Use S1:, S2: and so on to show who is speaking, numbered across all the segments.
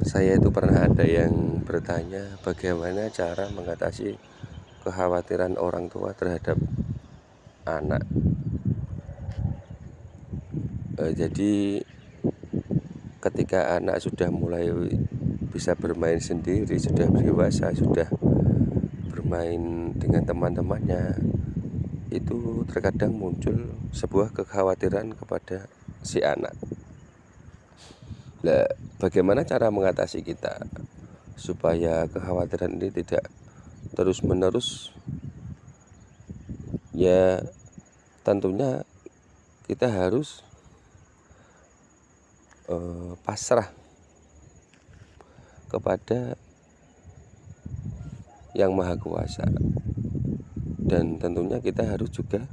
S1: Saya itu pernah ada yang bertanya bagaimana cara mengatasi kekhawatiran orang tua terhadap anak. Jadi ketika anak sudah mulai bisa bermain sendiri, sudah dewasa, sudah bermain dengan teman-temannya, itu terkadang muncul sebuah kekhawatiran kepada si anak. Nah, bagaimana cara mengatasi kita supaya kekhawatiran ini tidak terus-menerus? Ya, tentunya kita harus pasrah kepada Yang Maha Kuasa, dan tentunya kita harus juga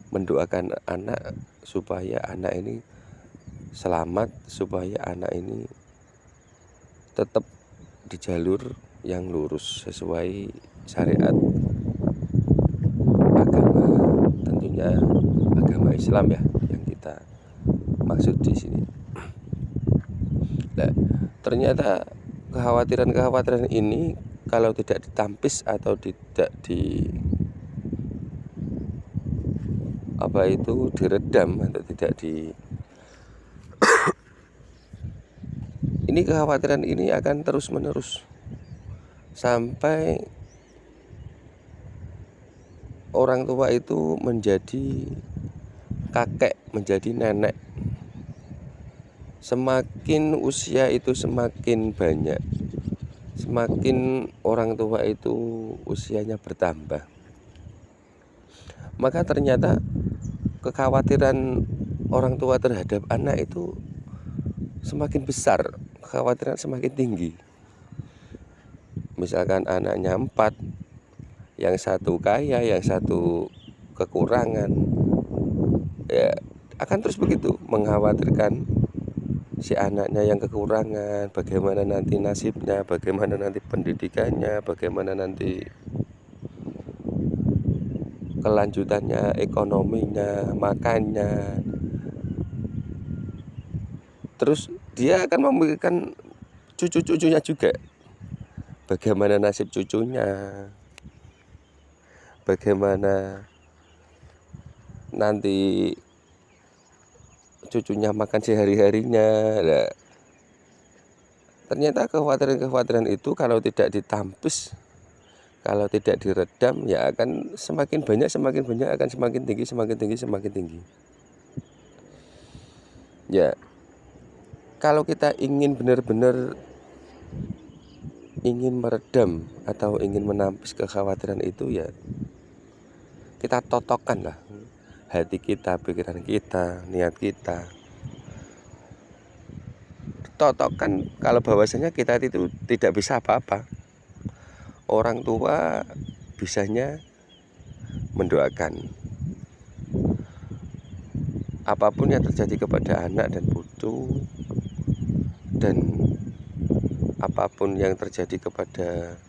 S1: mendoakan anak supaya anak ini selamat, supaya anak ini tetap di jalur yang lurus sesuai syariat agama, tentunya agama Islam ya yang kita maksud di sini. Nah, ternyata kekhawatiran ini kalau tidak ditampis atau tidak diredam atau tidak ini kekhawatiran ini akan terus menerus sampai orang tua itu menjadi kakek, menjadi nenek. Semakin usia itu semakin banyak, semakin orang tua itu usianya bertambah, maka ternyata kekhawatiran orang tua terhadap anak itu semakin besar, kekhawatiran semakin tinggi. Misalkan anaknya 4, yang satu kaya, yang satu kekurangan, ya akan terus begitu mengkhawatirkan si anaknya yang kekurangan, bagaimana nanti nasibnya, bagaimana nanti pendidikannya, bagaimana nanti kelanjutannya, ekonominya, makannya. Terus dia akan memikirkan cucu-cucunya juga, bagaimana nasib cucunya, bagaimana nanti cucunya makan sehari-harinya. Nah, ternyata kekhawatiran itu kalau tidak ditampis, kalau tidak diredam, ya akan semakin banyak, akan semakin tinggi. Ya, kalau kita ingin benar-benar ingin meredam atau ingin menampis kekhawatiran itu, ya kita totokkan lah hati kita, pikiran kita, niat kita. Totokkan kalau bahwasanya kita itu tidak bisa apa-apa. Orang tua bisanya mendoakan. Apapun yang terjadi kepada anak dan putu, dan apapun yang terjadi kepada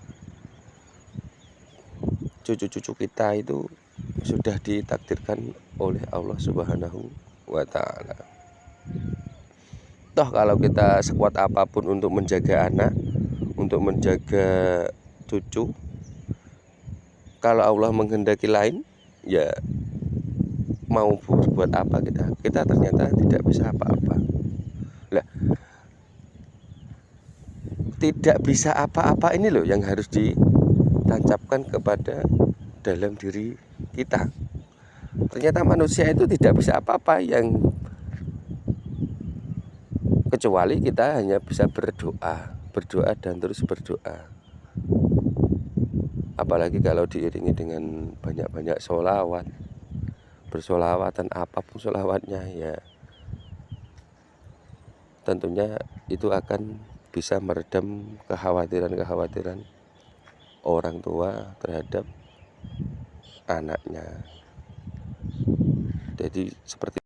S1: cucu-cucu kita itu sudah ditakdirkan oleh Allah Subhanahu wa Ta'ala. Toh kalau kita sekuat apapun untuk menjaga anak, untuk menjaga cucu, kalau Allah menghendaki lain, ya mau berbuat apa kita ternyata tidak bisa apa-apa. Lah, tidak bisa apa-apa ini loh yang harus ditancapkan kepada dalam diri kita. Ternyata manusia itu tidak bisa apa-apa, yang kecuali kita hanya bisa berdoa dan terus berdoa. Apalagi kalau diiringi dengan banyak-banyak sholawat, bersolawatan apapun sholawatnya, ya tentunya itu akan bisa meredam kekhawatiran orang tua terhadap anaknya. Jadi seperti